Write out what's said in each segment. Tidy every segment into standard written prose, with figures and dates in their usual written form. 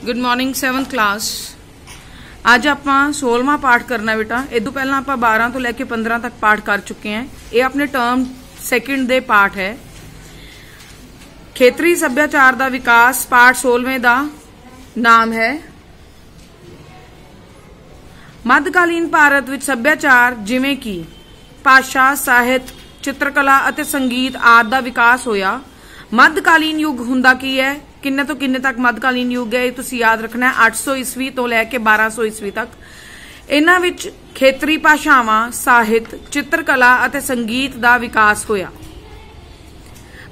Good morning 7th class. आज आप 16वां पाठ करना बेटा। इदू पहला आप 12 तो लैके 15 तक पाठ कर चुके हैं। ये अपने टर्म सैकेंड दे पाठ है। खेतरी सभ्याचार का विकास पाठ 16वें का नाम है। मध्यकालीन भारत विच सभ्याचार जिवें कि भाषा, साहित्य, चित्रकला अते संगीत आदि का विकास होया। मध्यकालीन युग हुंदा की है, किन्ने तो किन्ने तक मध्यकालीन युग है, तुसी याद रखना है 800 ईस्वी तो लैके 1200 ईस्वी तक। इन्हां विच खेतरी भाषावां, साहित्य, चित्रकला अते संगीत का विकास होया।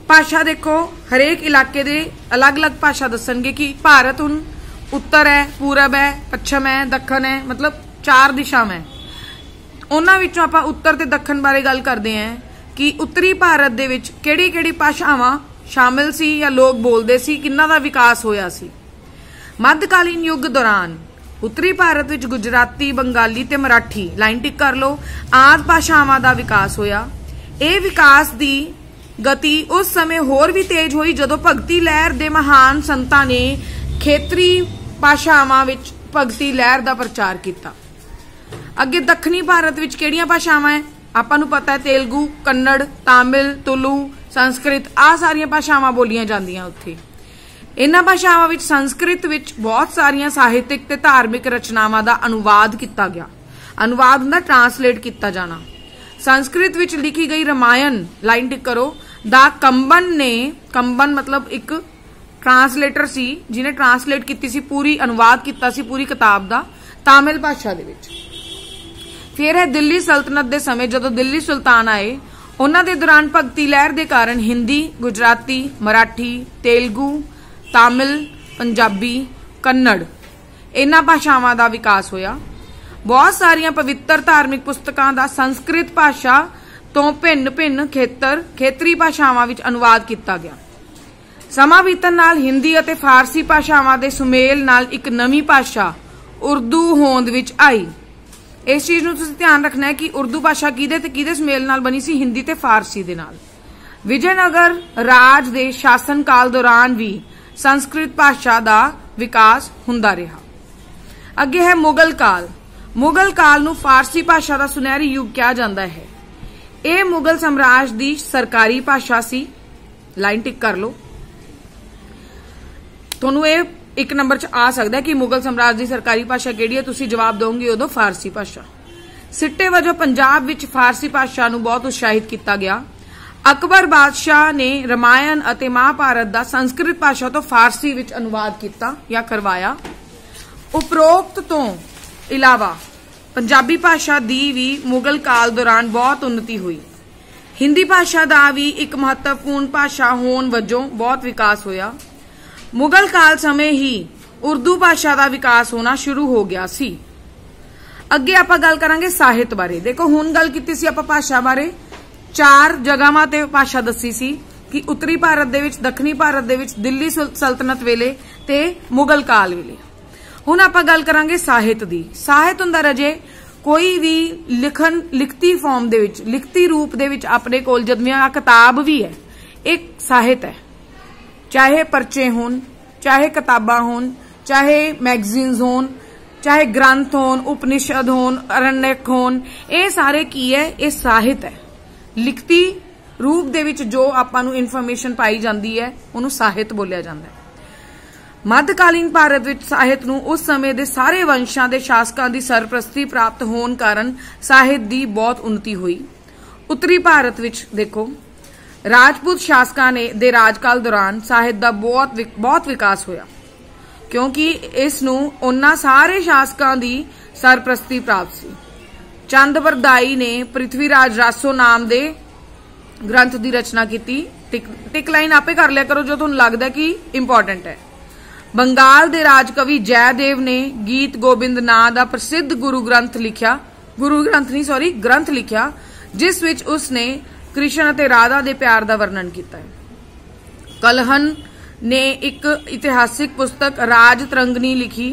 भाषा देखो, हरेक इलाके दे अलग अलग भाषा दसणगे कि भारत हुण उत्तर है, पूरब है, पश्चिम है, दक्षिण है, मतलब 4 दिशावां। उन्हां विचों आपां उत्तर ते दक्षिण बारे गल करदे हैं कि उत्तरी भारत दे विच किहड़ी-किहड़ी भाषावां शामिल सी या लोग बोलते सी, किन्ना दा विकास होया सी। मध्यकालीन युग दौरान उत्तरी भारत विच गुजराती, बंगाली ते मराठी, लाइन टिक कर लो, आदि भाषावां दा विकास होया। ये विकास दी गति उस समय होर भी तेज हुई जदों भगती लहर दे महान संतां ने खेतरी भाषावां विच भगती लहर दा प्रचार किया। अगे दक्षिणी भारत विच किहड़ियां भाषावां है आपां नूं पता है, तेलुगु, कन्नड़, तामिल, तुलु, संस्कृत, आ सारियां भाषावां बोलियां जांदियां उत्थे। इन्हां भाषावां विच संस्कृत विच बहुत सारियां साहित्यिक ते धार्मिक रचनावां दा अनुवाद किया गया। अनुवाद हुंदा ट्रांसलेट किया जाना। संस्कृत विच लिखी गई रामायण, लाइन टिक करो, दा कंबन ने, कंबन मतलब एक ट्रांसलेटर सी जिन्हें ट्रांसलेट की सी, पूरी अनुवाद किया सी पूरी किताब दा तामिल भाषा दे विच। फिर है दिल्ली सल्तनत दे समय, जदों दिल्ली सुल्तान आए, उन्हां दे दौरान भगती लहर के कारण हिंदी, गुजराती, मराठी, तेलुगु, तामिल, पंजाबी, कन्नड़ इन्हां भाषावां का विकास होया। बहुत सारियां पवित्र धार्मिक पुस्तकां दा संस्कृत भाषा तो भिन्न भिन्न खेतरी भाषावां विच अनुवाद किया गया। समा बीतण नाल हिंदी अते फारसी भाषावां दे सुमेल नाल एक नवीं भाषा उर्दू होंद विच आई। इस चीज नूं तुसीं ध्यान रखना है कि उर्दू भाषा किहदे सुमेल नाल बनी सी, हिंदी ते फारसी दे नाल। विजयनगर राज दे शासन काल दौरान भी संस्कृत भाषा का विकास हुंदा रहा। अगे है मुगल काल। मुगल काल नूं फारसी भाषा का सुनहरी युग कहा जाता है। यह मुगल साम्राज्य की सरकारी भाषा सी, लाइन टिक कर लो। तुहानूं ये 1 नंबर च आ सकता है कि मुगल साम्राज्य की सरकारी भाषा किहड़ी है, तुसीं जवाब दोगे उदों फारसी भाषा। सिट्टे वजों पंजाब विच फारसी भाषा नूं बहुत उत्साहित किया गया। अकबर बादशाह ने रामायण अते महाभारत का संस्कृत भाषा तो फारसी विच अनुवाद किया या करवाया। उपरोक्त तो इलावा पंजाबी भाषा दी भी मुगल काल दौरान बहुत उन्नति हुई। हिंदी भाषा का भी एक महत्वपूर्ण भाषा होने वजों बहुत विकास होया। मुगल काल समय ही उर्दू भाषा का विकास होना शुरू हो गया सी। अगे आप गल करांगे साहित्य बारे। देखो हुण गल कीती सी आपां भाषा बारे, 4 जगहां ते भाषा दसी सी कि उत्तरी भारत दे विच, दक्षिणी भारत दे विच, दिल्ली सल्तनत वेले ते मुगल काल वेले। हुण आपां गल करांगे साहित्य दी। साहित्य हुंदा रजे कोई भी लिखती फॉर्म दे विच, लिखती रूप दे विच अपने कोल जदमियां किताब भी है, एक साहित्य है। चाहे परचे होन, चाहे किताबां होन, चाहे मैगजीन्स होन, चाहे ग्रंथ होन, उपनिषद होन, अरण्यक होन, ये सारे की है, ये साहित्य है। लिखती रूप दे विच जो आपां नूं इन्फॉर्मेशन पाई जाती है उन्होंने साहित्य बोलिया जाता है। मध्यकालीन भारत विच साहित्य नूं उस समय दे सारे वंशां दे शासकां दी सरप्रस्ती प्राप्त होने कारण साहित्य दी बहुत उन्नति हुई। उत्तरी भारत विच देखो राजपूत शासकां ने दे राजकाल दौरान साहित्य का बहुत विकास होया, क्योंकि इस नूं उन्हां सारे शासकां दी सरप्रस्ती प्राप्त सी। चंद बरदाई ने पृथ्वीराज रासो नाम दे ग्रंथ की रचना की। टिक लाइन आपे कर लिया करो जो तुहानूं लगदा कि इंपॉर्टेंट है। बंगाल दे राजकवि जयदेव ने गीत गोबिंद नां दा प्रसिद्ध ग्रंथ लिखिया, जिस विच उसने कृष्ण अते राधा दे प्यार का वर्णन किया है। कलहन ने एक इतिहासिक पुस्तक राज तरंगनी लिखी।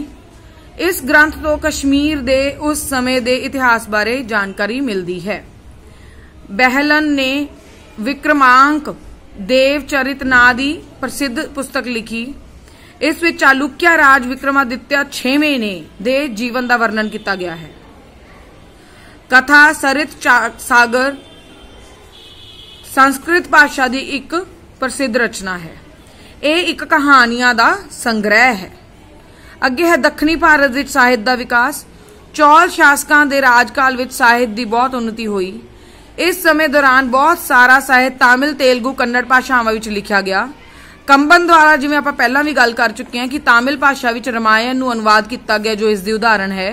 इस ग्रंथ तो कश्मीर दे उस समय दे इतिहास बारे जानकारी मिलती है। बहलन ने विक्रमांक देवचरित नां दी प्रसिद्ध पुस्तक लिखी। इस विच चालुक्य राज विक्रमादित्य 6वें ने दे जीवन का वर्णन किया गया है। कथा सरित सागर संस्कृत भाषा की एक प्रसिद्ध रचना है। यह एक कहानियां का संग्रह है। अगे है दक्षिणी भारत विच साहित्य का विकास। चौल शासकों के राजकाल विच साहित्य की बहुत उन्नति हुई। इस समय दौरान बहुत सारा साहित्य तमिल, तेलुगु, कन्नड़ भाषावां विच लिखा गया। कंबन द्वारा, जिवें आपां पहलां भी गल कर चुके हैं कि तमिल भाषा विच रामायण नूं अनुवाद किया गया, जो इसकी उदाहरण है।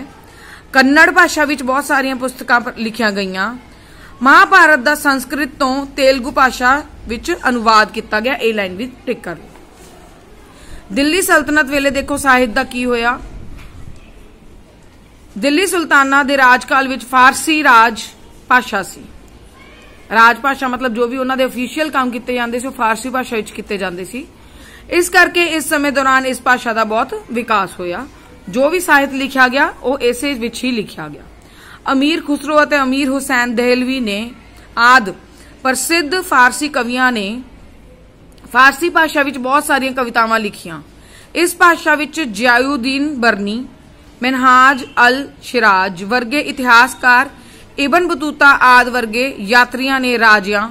कन्नड़ भाषा विच बहुत सारियां पुस्तकां लिखिया गईयां। महाभारत का संस्कृत तो तेलुगु भाषा विच अनुवाद किया गया। ये लाइन भी टिक कर लो। दिल्ली सल्तनत वेले देखो साहित्य का की होया। दिल्ली सुल्ताना दे राजकाल विच फारसी राज भाषा सी। राजभाषा मतलब जो भी उन्होंने ऑफिशियल काम किए जाते सी, फारसी भाषा विच किए जाते सी। इस करके इस समय दौरान इस भाषा का बहुत विकास होया। जो भी साहित्य लिखा गया वो इसे विच ही लिखा गया। अमीर खुसरो और अमीर हुसैन दहलवी ने आदि प्रसिद्ध फारसी कवियां ने फारसी भाषा विच बहुत सारिया कवितावां लिखियां। इस भाषा विच जियाउद्दीन बरनी, मिनहाज अल शिराज वर्गे इतिहासकार, इबन बतूता आदि वर्गे यात्रियों ने राजियां,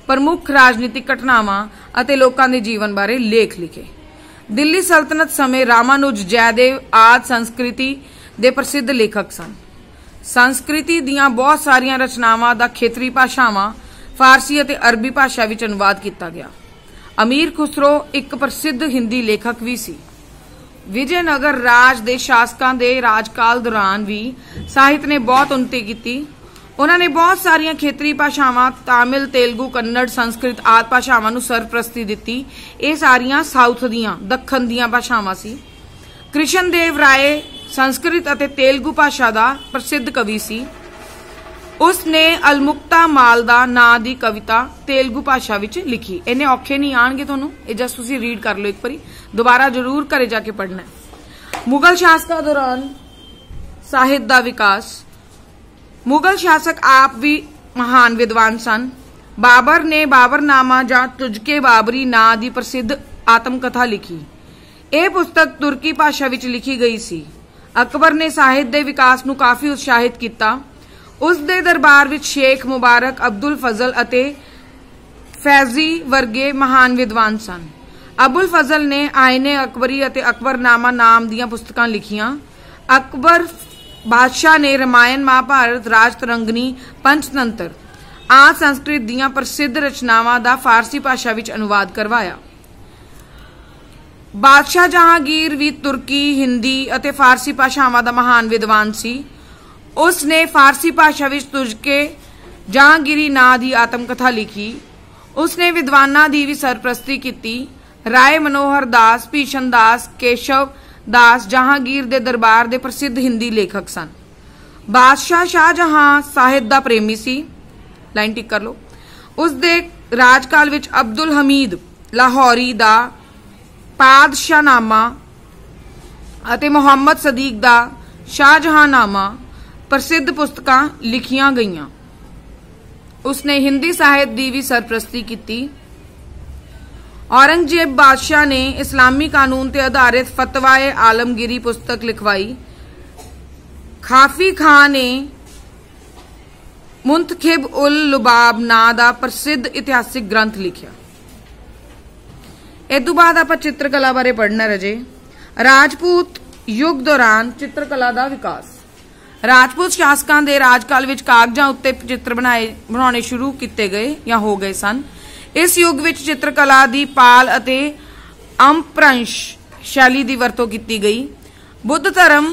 प्रमुख राजनीतिक घटनावां अते लोकां दे जीवन बारे लेख लिखे। दिल्ली सल्तनत समय रामानुज, जयदेव आदि संस्कृति दे प्रसिद्ध लेखक सन। संस्कृति दियां बहुत सारिया रचनावां दा खेतरी भाषावां फारसी अते अरबी भाषा विच अनुवाद किया गया। अमीर खुसरो एक प्रसिद्ध हिंदी लेखक भी सी। विजयनगर राज दे शासकों के राजकाल दौरान भी साहित्य ने बहुत उन्नति की। उन्होंने बहुत सारिया खेतरी भाषावां तमिल, तेलुगु, कन्नड़, संस्कृत आदि भाषावां नूं सरप्रस्ती दी। ये सारिया साउथ दियां, दखन दियां भाषावां सी। कृष्ण देव राय संस्कृत अते तेलुगु भाषा का प्रसिद्ध कवि सी। उसने अलमुक्ता मालदा नां दी कविता तेलुगु भाषा विच लिखी। इन्ने औखे नहीं आणगे तुहानूं, ये जस्ट तुसीं रीड कर लो एक बारी, दोबारा जरूर घरे जाके पढ़ना है। मुगल शासकों दौरान साहित्य का विकास। मुगल शासक आप भी महान विद्वान सन। बाबर ने बाबरनामा जां तुझके बाबरी नां दी प्रसिद्ध आत्मकथा लिखी। यह पुस्तक तुर्की भाषा विच लिखी गई सी। अकबर ने साहित्य के विकास नूं काफी उत्साहित किया। उस दे दरबार विच शेख मुबारक, अब्दुल फजल अते फैजी वर्गे महान विद्वान सन। अबुल फजल ने आयने अकबरी अते अकबरनामा नाम दियां पुस्तकां लिखियां। अकबर बादशाह ने रामायण, महाभारत, राजतरंगिणी, पंचतंत्र आदि संस्कृत दियां प्रसिद्ध रचनावां दा फारसी भाषा विच अनुवाद करवाया। बादशाह जहांगीर भी तुर्की, हिंदी अते फारसी भाषावां दा महान विद्वान सी। उसने फारसी भाषा विच तुझके जहांगीरी नां दी आत्मकथा लिखी। उसने विद्वानां दी भी सरप्रस्ती की। राय मनोहर दास, भीषण दास, केशव दास जहांगीर दे दरबार दे प्रसिद्ध हिंदी लेखक सन। बादशाह शाहजहां साहित्य दा प्रेमी सी। लाइन टिक कर लो। उस दे राजकाल विच अब्दुल हमीद लाहौरी दा पादशाहनामा अते मुहम्मद सदीक दा शाहजहांनामा प्रसिद्ध पुस्तकां लिखियां गईयां। उसने हिंदी साहित्य की भी सरप्रस्ती की। औरंगजेब बादशाह ने इस्लामी कानून ते आधारित फतवाए आलमगीरी पुस्तक लिखवाई। खाफी खां ने मुंतखिब उल लुबाब नां दा प्रसिद्ध इतिहासिक ग्रंथ लिखिया। इस तो बाद आप चित्रकला बारे पढ़ना रजे। राजपूत युग दौरान चित्रकला का विकास। राजपूत शासकों के राजकाल विच कागजां उत्ते चित्र बनाने शुरू किए गए या हो गए सन। इस युग विच चित्रकला की पाल अते अपभ्रंश शैली की वरतों की गई। बुद्ध धर्म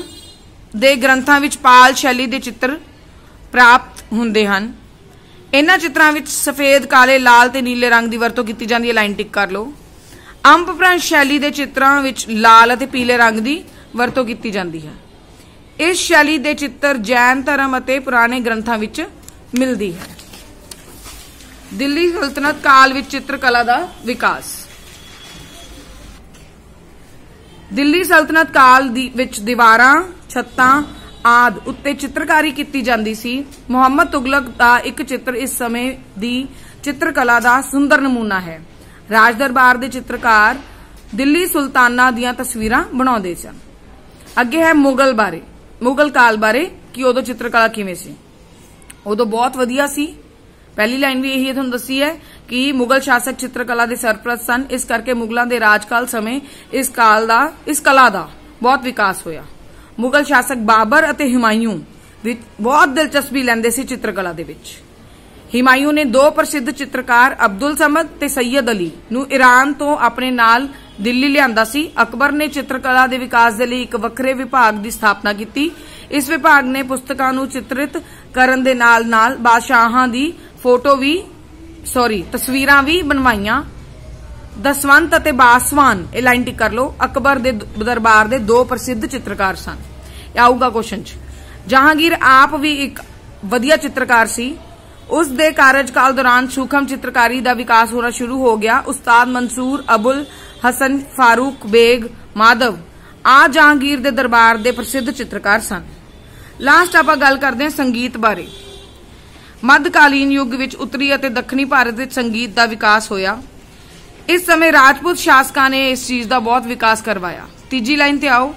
के ग्रंथों विच पाल शैली के चित्र प्राप्त हुंदे हन। इन्हां चित्रां विच सफेद, काले, लाल ते नीले रंग की वरतों की जाती है। लाइन टिक कर लो। अपभ्रंश शैली के चित्रां विच लाल अते पीले रंग की वरतों की जाती है। इस शैली के चित्र जैन धर्म अते पुराने ग्रंथों विच मिलती है। दिल्ली सल्तनत काल विच चित्रकला का विकास। दिल्ली सल्तनत काल विच दीवारां, छत्तां आदि उत्ते चित्रकारी की जाती सी। मुहम्मद तुगलक का एक चित्र इस समय की चित्रकला का सुंदर नमूना है। राज दरबार के चित्रकार दिल्ली सुल्ताना ਦੀਆਂ ਤਸਵੀਰਾਂ ਬਣਾਉਂਦੇ ਸਨ। ਅੱਗੇ ਹੈ ਮੁਗਲ ਬਾਰੇ, ਮੁਗਲ ਕਾਲ ਬਾਰੇ ਕਿ ਉਦੋਂ ਚਿੱਤਰਕਲਾ ਕਿਵੇਂ ਸੀ। ਉਦੋਂ ਬਹੁਤ ਵਧੀਆ ਸੀ। ਪਹਿਲੀ ਲਾਈਨ ਵੀ ਇਹੀ ਤੁਹਾਨੂੰ ਦੱਸੀ ਹੈ ਕਿ ਮੁਗਲ ਸ਼ਾਸਕ ਚਿੱਤਰਕਲਾ ਦੇ ਸਰਪ੍ਰਸਤ ਸਨ, ਇਸ ਕਰਕੇ ਮੁਗਲਾਂ ਦੇ ਰਾਜਕਾਲ ਸਮੇਂ ਇਸ ਕਲਾ ਦਾ ਬਹੁਤ ਵਿਕਾਸ ਹੋਇਆ। ਮੁਗਲ ਸ਼ਾਸਕ ਬਾਬਰ ਅਤੇ ਹਿਮਾਯੂ ਵਿੱਚ ਬਹੁਤ ਦਿਲਚਸਪੀ ਲੈਂਦੇ ਸੀ ਚਿੱਤਰਕਲਾ ਦੇ ਵਿੱਚ। ਹਿਮਾਯੂ ਨੇ ਦੋ ਪ੍ਰਸਿੱਧ ਚਿੱਤਰਕਾਰ ਅਬਦੁਲ ਸਮਦ ਤੇ ਸੈयद ਅਲੀ ਨੂੰ ਈਰਾਨ ਤੋਂ ਆਪਣੇ ਨਾਲ ਦਿੱਲੀ ਲਿਆਂਦਾ ਸੀ। ਅਕਬਰ ਨੇ ਚਿੱਤਰਕਲਾ ਦੇ ਵਿਕਾਸ ਦੇ ਲਈ ਇੱਕ ਵੱਖਰੇ ਵਿਭਾਗ ਦੀ ਸਥਾਪਨਾ ਕੀਤੀ। ਇਸ ਵਿਭਾਗ ਨੇ ਪੁਸਤਕਾਂ ਨੂੰ ਚਿੱਤਰਿਤ ਕਰਨ ਦੇ ਨਾਲ-ਨਾਲ ਬਾਦਸ਼ਾਹਾਂ ਦੀ ਤਸਵੀਰਾਂ ਵੀ ਬਣਵਾਈਆਂ। ਦਸਵੰਤ ਅਤੇ ਬਾਸਵਾਨ, ਇਹ ਲਾਈਨ ਟਿਕ ਕਰ ਲਓ, ਅਕਬਰ ਦੇ ਦਰਬਾਰ ਦੇ ਦੋ ਪ੍ਰਸਿੱਧ ਚਿੱਤਰਕਾਰ ਸਨ। ਆਊਗਾ ਕੁਐਸਚਨ ਚ। ਜਹਾਂਗੀਰ ਆਪ ਵੀ ਇੱਕ ਵਧੀਆ ਚਿੱਤਰਕਾਰ ਸੀ। ਉਸ ਦੇ ਕਾਰਜਕਾਲ ਦੌਰਾਨ ਸੂਖਮ ਚਿੱਤਰਕਾਰੀ ਦਾ ਵਿਕਾਸ ਹੋਣਾ ਸ਼ੁਰੂ ਹੋ ਗਿਆ। ਉਸਤਾਦ ਮਨਸੂਰ, ਅਬੁਲ ਹਸਨ, ਫਾਰੂਕ ਬੇਗ, ਮਾਧਵ ਆ ਜਹਾਂਗੀਰ ਦੇ ਦਰਬਾਰ ਦੇ ਪ੍ਰਸਿੱਧ ਚਿੱਤਰਕਾਰ ਸਨ। ਲਾਸਟ ਆਪਾਂ ਗੱਲ ਕਰਦੇ ਹਾਂ ਸੰਗੀਤ ਬਾਰੇ। ਮੱਧਕਾਲੀਨ ਯੁੱਗ ਵਿੱਚ ਉੱਤਰੀ ਅਤੇ ਦੱਖਣੀ ਭਾਰਤ ਵਿੱਚ ਸੰਗੀਤ ਦਾ ਵਿਕਾਸ ਹੋਇਆ। ਇਸ ਸਮੇਂ ਰਾਜਪੂਤ ਸ਼ਾਸਕਾਂ ਨੇ ਇਸ ਚੀਜ਼ ਦਾ ਬਹੁਤ ਵਿਕਾਸ ਕਰਵਾਇਆ। ਤੀਜੀ ਲਾਈਨ ਤੇ ਆਓ।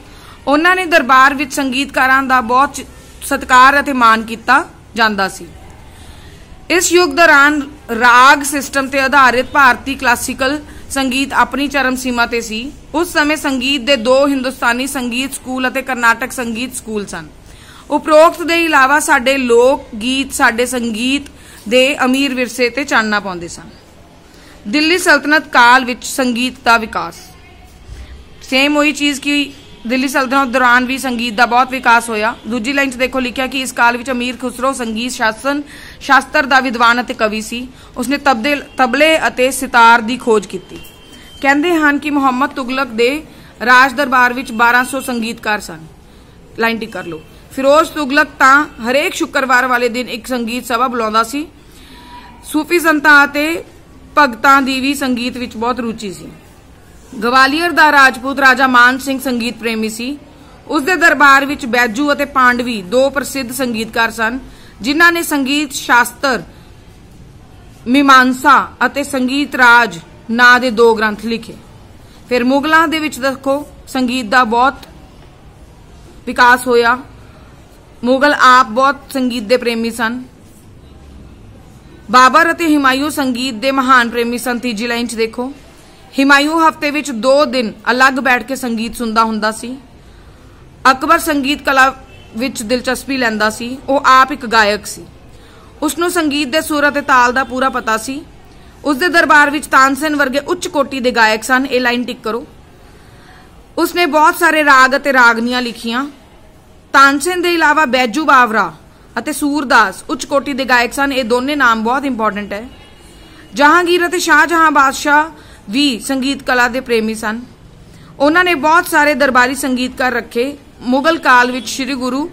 ਉਹਨਾਂ ਨੇ ਦਰਬਾਰ ਵਿੱਚ ਸੰਗੀਤਕਾਰਾਂ ਦਾ ਬਹੁਤ ਸਤਿਕਾਰ ਅਤੇ ਮਾਣ ਕੀਤਾ ਜਾਂਦਾ ਸੀ। ਇਸ ਯੁੱਗ ਦੌਰਾਨ ਰਾਗ ਸਿਸਟਮ ਤੇ ਆਧਾਰਿਤ ਭਾਰਤੀ ਕਲਾਸੀਕਲ ਸੰਗੀਤ ਆਪਣੀ ਚਰਮ ਸੀਮਾ ਤੇ ਸੀ। ਉਸ ਸਮੇਂ ਸੰਗੀਤ ਦੇ ਦੋ ਹਿੰਦੁਸਤਾਨੀ ਸੰਗੀਤ ਸਕੂਲ ਅਤੇ ਕਰਨਾਟਕ ਸੰਗੀਤ ਸਕੂਲ ਸਨ। ਉਪਰੋਕਤ ਦੇ ਇਲਾਵਾ ਸਾਡੇ ਲੋਕ ਗੀਤ ਸਾਡੇ ਸੰਗੀਤ ਦੇ ਅਮੀਰ ਵਿਰਸੇ ਤੇ ਚਾਨਣਾ ਪਾਉਂਦੇ ਸਨ। ਦਿੱਲੀ ਸਲਤਨਤ ਕਾਲ ਵਿੱਚ ਸੰਗੀਤ ਦਾ ਵਿਕਾਸ, ਸੇਮ ਉਹੀ ਚੀਜ਼ ਕਿ ਦਿੱਲੀ ਸਲਤਨਤ ਦੌਰਾਨ ਵੀ ਸੰਗੀਤ ਦਾ ਬਹੁਤ ਵਿਕਾਸ ਹੋਇਆ। ਦੂਜੀ ਲਾਈਨ 'ਚ ਦੇਖੋ ਲਿਖਿਆ ਕਿ ਇਸ ਕਾਲ ਵਿੱਚ ਅਮੀਰ ਖੁਸਰੋ ਸੰਗੀਤ ਸ਼ਾਸਤਰ ਦਾ ਵਿਦਵਾਨ ਅਤੇ ਕਵੀ ਸੀ। ਉਸਨੇ ਤਬਲੇ ਅਤੇ ਸਿਤਾਰ ਦੀ ਖੋਜ ਕੀਤੀ। ਕਹਿੰਦੇ ਹਨ ਕਿ ਮੁਹੰਮਦ ਤੁਗਲਕ ਦੇ ਰਾਜ ਦਰਬਾਰ ਵਿੱਚ 1200 ਸੰਗੀਤਕਾਰ ਸਨ। ਲਾਈਨ ਟਿਕ ਕਰ ਲਓ। ਫਿਰੋਜ਼ ਤੁਗਲਕ ਤਾਂ ਹਰੇਕ ਸ਼ੁੱਕਰਵਾਰ ਵਾਲੇ ਦਿਨ ਇੱਕ ਸੰਗੀਤ ਸਭਾ ਬੁਲਾਉਂਦਾ ਸੀ। ਸੂਫੀ ਸੰਤਾਂ ਅਤੇ ਭਗਤਾਂ ਦੀ ਵੀ ਸੰਗੀਤ ਵਿੱਚ ਬਹੁਤ ਰੁਚੀ ਸੀ। ਗਵਾਲੀਅਰ ਦਾ ਰਾਜਪੂਤ ਰਾਜਾ ਮਾਨ ਸਿੰਘ ਸੰਗੀਤ ਪ੍ਰੇਮੀ ਸੀ। ਉਸ ਦੇ ਦਰਬਾਰ ਵਿੱਚ ਬੈਜੂ ਅਤੇ ਪਾਂਡਵੀ ਦੋ ਪ੍ਰਸਿੱਧ ਸੰਗੀਤਕਾਰ ਸਨ, ਜਿਨ੍ਹਾਂ ਨੇ ਸੰਗੀਤ ਸ਼ਾਸਤਰ, ਮੀਮਾਂਸਾ ਅਤੇ ਸੰਗੀਤ ਰਾਜ ਨਾਂ ਦੇ ਦੋ ਗ੍ਰੰਥ ਲਿਖੇ। ਫਿਰ ਮੁਗਲਾਂ ਦੇ ਵਿੱਚ ਦੇਖੋ ਸੰਗੀਤ ਦਾ ਬਹੁਤ ਵਿਕਾਸ ਹੋਇਆ। ਮੁਗਲ ਆਪ ਬਹੁਤ ਸੰਗੀਤ ਦੇ ਪ੍ਰੇਮੀ ਸਨ। ਬਾਬਰ ਅਤੇ ਹਿਮਾਯੂ ਸੰਗੀਤ ਦੇ ਮਹਾਨ ਪ੍ਰੇਮੀ ਸਨ। ਤੀਜੀ ਲਾਈਨ 'ਚ ਦੇਖੋ, ਹਿਮਾਯੂ ਹਫ਼ਤੇ ਵਿੱਚ 2 ਦਿਨ ਅਲੱਗ ਬੈਠ ਕੇ ਸੰਗੀਤ ਸੁਣਦਾ ਹੁੰਦਾ ਸੀ। ਅਕਬਰ ਸੰਗੀਤ ਕਲਾ ਵਿੱਚ ਦਿਲਚਸਪੀ ਲੈਂਦਾ ਸੀ। ਉਹ ਆਪ ਇੱਕ ਗਾਇਕ ਸੀ। ਉਸ ਨੂੰ ਸੰਗੀਤ ਦੇ ਸੁਰ ਅਤੇ ਤਾਲ ਦਾ ਪੂਰਾ ਪਤਾ ਸੀ। ਉਸ ਦੇ ਦਰਬਾਰ ਵਿੱਚ ਤਾਨਸੇਨ ਵਰਗੇ ਉੱਚ ਕੋਟੀ ਦੇ ਗਾਇਕ ਸਨ। ਇਹ ਲਾਈਨ ਟਿਕ ਕਰੋ। ਉਸ ਨੇ ਬਹੁਤ ਸਾਰੇ ਰਾਗ ਅਤੇ ਰਾਗਨੀਆਂ ਲਿਖੀਆਂ। ਤਾਨਸੇਨ ਦੇ ਇਲਾਵਾ ਬੈਜੂ ਬਾਵਰਾ ਅਤੇ ਸੂਰਦਾਸ ਉੱਚ ਕੋਟੀ ਦੇ ਗਾਇਕ ਸਨ। ਇਹ ਦੋਨੇ ਨਾਮ ਬਹੁਤ ਇੰਪੋਰਟੈਂਟ ਹੈ। ਜਹਾਂਗੀਰ ਅਤੇ ਸ਼ਾਹਜਹਾਂ ਬਾਦਸ਼ਾਹ ਵੀ ਸੰਗੀਤ ਕਲਾ ਦੇ ਪ੍ਰੇਮੀ ਸਨ। ਉਹਨਾਂ ਨੇ ਬਹੁਤ ਸਾਰੇ ਦਰਬਾਰੀ ਸੰਗੀਤਕਾਰ ਰੱਖੇ। ਮੁਗਲ ਕਾਲ ਵਿੱਚ ਸ੍ਰੀ ਗੁਰੂ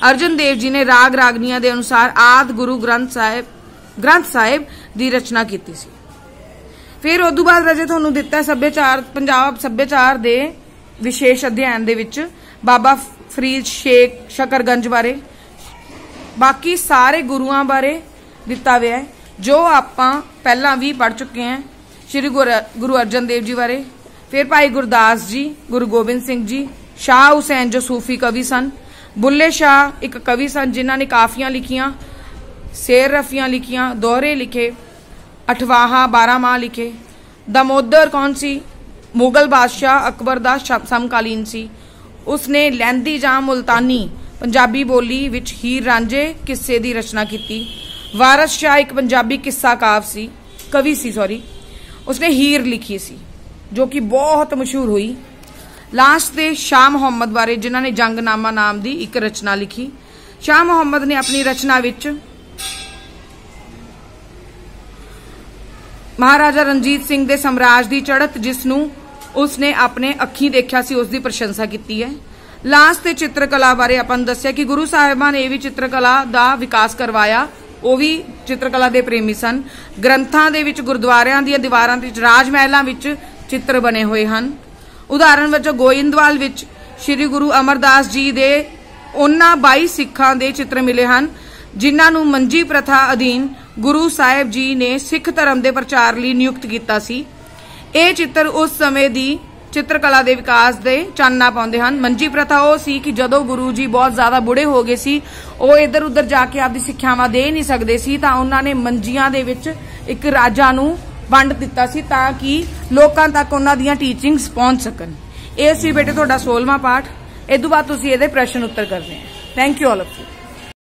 ਅਰਜਨ ਦੇਵ ਜੀ ਨੇ ਰਾਗ ਰਾਗਨੀਆਂ ਦੇ ਅਨੁਸਾਰ ਆਦਿ ਗੁਰੂ ਗ੍ਰੰਥ ਸਾਹਿਬ ਦੀ ਰਚਨਾ ਕੀਤੀ ਸੀ। ਫਿਰ ਉਦੋਂ ਬਾਅਦ ਰਾਜੇ ਤੁਹਾਨੂੰ ਦਿੱਤਾ ਸੱਭਿਆਚਾਰ, ਪੰਜਾਬ ਸੱਭਿਆਚਾਰ ਦੇ ਵਿਸ਼ੇਸ਼ ਅਧਿਐਨ ਦੇ ਵਿੱਚ ਬਾਬਾ ਫਰੀਦ ਸ਼ੇਖ ਸ਼ਕਰਗੰਜ ਬਾਰੇ, ਬਾਕੀ ਸਾਰੇ ਗੁਰੂਆਂ ਬਾਰੇ ਦਿੱਤਾ ਹੋਇਆ ਹੈ ਜੋ ਆਪਾਂ ਪਹਿਲਾਂ ਵੀ ਪੜ੍ਹ ਚੁੱਕੇ ਹਾਂ। ਸ਼੍ਰੀ ਗੁਰੂ ਅਰਜਨ ਦੇਵ ਜੀ ਬਾਰੇ, ਫਿਰ ਭਾਈ ਗੁਰਦਾਸ ਜੀ, ਗੁਰੂ ਗੋਬਿੰਦ ਸਿੰਘ ਜੀ, ਸ਼ਾਹ ਹੁਸੈਨ ਜੋ ਸੂਫੀ ਕਵੀ ਸਨ, ਬੁੱਲੇ ਸ਼ਾਹ ਇੱਕ ਕਵੀ ਸਨ ਜਿਨ੍ਹਾਂ ਨੇ ਕਾਫੀਆਂ ਲਿਖੀਆਂ, ਸ਼ੇਰ ਰਫੀਆਂ ਲਿਖੀਆਂ, ਦੋਹਰੇ ਲਿਖੇ, ਅਠਵਾਹਾ 12 ਮਾਹ ਲਿਖੇ। ਦਮੋਦਰ ਕੌਣ ਸੀ? ਮੁਗਲ ਬਾਦਸ਼ਾਹ ਅਕਬਰ ਦਾ ਸਮਕਾਲੀਨ ਸੀ। ਉਸਨੇ ਲਹਿੰਦੀ ਜਾਂ ਮੁਲਤਾਨੀ ਪੰਜਾਬੀ ਬੋਲੀ ਵਿੱਚ ਹੀਰ ਰਾਂਝੇ ਕਿੱਸੇ ਦੀ ਰਚਨਾ ਕੀਤੀ। ਵਾਰਸ ਸ਼ਾਹ ਇੱਕ ਪੰਜਾਬੀ ਕਿੱਸਾ ਕਵੀ ਸੀ ਉਸਨੇ ਹੀਰ ਲਿਖੀ ਸੀ ਜੋ ਕਿ ਬਹੁਤ ਮਸ਼ਹੂਰ ਹੋਈ। ਲਾਸਟ ਤੇ ਸ਼ਾਹ ਮੁਹੰਮਦ ਬਾਰੇ ਜਿਨ੍ਹਾਂ ਨੇ ਜੰਗਨਾਮਾ ਨਾਮ ਦੀ ਇੱਕ ਰਚਨਾ ਲਿਖੀ। ਸ਼ਾਹ ਮੁਹੰਮਦ ਨੇ ਆਪਣੀ ਰਚਨਾ ਵਿੱਚ ਮਹਾਰਾਜਾ ਰਣਜੀਤ ਸਿੰਘ ਦੇ ਸਾਮਰਾਜ ਦੀ ਚੜ੍ਹਤ ਜਿਸ ਨੂੰ ਉਸਨੇ ਆਪਣੇ ਅੱਖੀਂ ਦੇਖਿਆ ਸੀ ਉਸ ਦੀ ਪ੍ਰਸ਼ੰਸਾ ਕੀਤੀ ਹੈ। ਲਾਸਟ ਤੇ ਚਿੱਤਰਕਲਾ ਬਾਰੇ ਆਪਾਂ ਨੂੰ ਦੱਸਿਆ ਕਿ ਗੁਰੂ ਸਾਹਿਬਾਂ ਨੇ ਵੀ ਚਿੱਤਰਕਲਾ ਦਾ ਵਿਕਾਸ ਕਰਵਾਇਆ। ਉਹ ਵੀ ਚਿੱਤਰਕਲਾ ਦੇ ਪ੍ਰੇਮੀ ਸਨ। ਗ੍ਰੰਥਾਂ ਦੇ ਵਿੱਚ ਗੁਰਦੁਆਰਿਆਂ ਦੀਆਂ ਦੀਵਾਰਾਂ ਵਿੱਚ, ਰਾਜ ਮਹਿਲਾਂ ਵਿੱਚ ਚਿੱਤਰ ਬਣੇ ਹੋਏ ਹਨ। ਉਦਾਹਰਨ ਵਜੋਂ ਗੋਇੰਦਵਾਲ ਵਿੱਚ ਸ੍ਰੀ ਗੁਰੂ ਅਮਰਦਾਸ ਜੀ ਦੇ ਉਹਨਾਂ 22 ਸਿੱਖਾਂ ਦੇ ਚਿੱਤਰ ਮਿਲੇ ਹਨ ਜਿਨ੍ਹਾਂ ਨੂੰ ਮੰਜੀ ਪ੍ਰਥਾ ਅਧੀਨ ਗੁਰੂ ਸਾਹਿਬ ਜੀ ਨੇ ਸਿੱਖ ਧਰਮ ਦੇ ਪ੍ਰਚਾਰ ਲਈ ਨਿਯੁਕਤ ਕੀਤਾ ਸੀ। ਇਹ ਚਿੱਤਰ ਉਸ ਸਮੇਂ ਦੀ चित्रकला के विकास दे चानना पाउंदे हन। मंजी प्रथा वो सी कि जदों गुरु जी बहुत ज्यादा बुढ़े हो गए सी, वो इधर उधर जाके आपदी सिक्ख्यावां दे नहीं सकदे सी, तां उन्हां ने मंजियां दे विच एक राजा नूं वंड दिता सी ताकि लोकां तक उन्हां दीयां टीचिंग्स पहुंच सकन। ਇਹ ਸੀ ਬੇਟੇ ਤੁਹਾਡਾ 16ਵਾਂ ਪਾਠ। ਇਸ ਤੋਂ ਬਾਅਦ ਤੁਸੀਂ ਇਹਦੇ ਪ੍ਰਸ਼ਨ ਉੱਤਰ ਕਰਨੇ ਆ। Thank you all of you.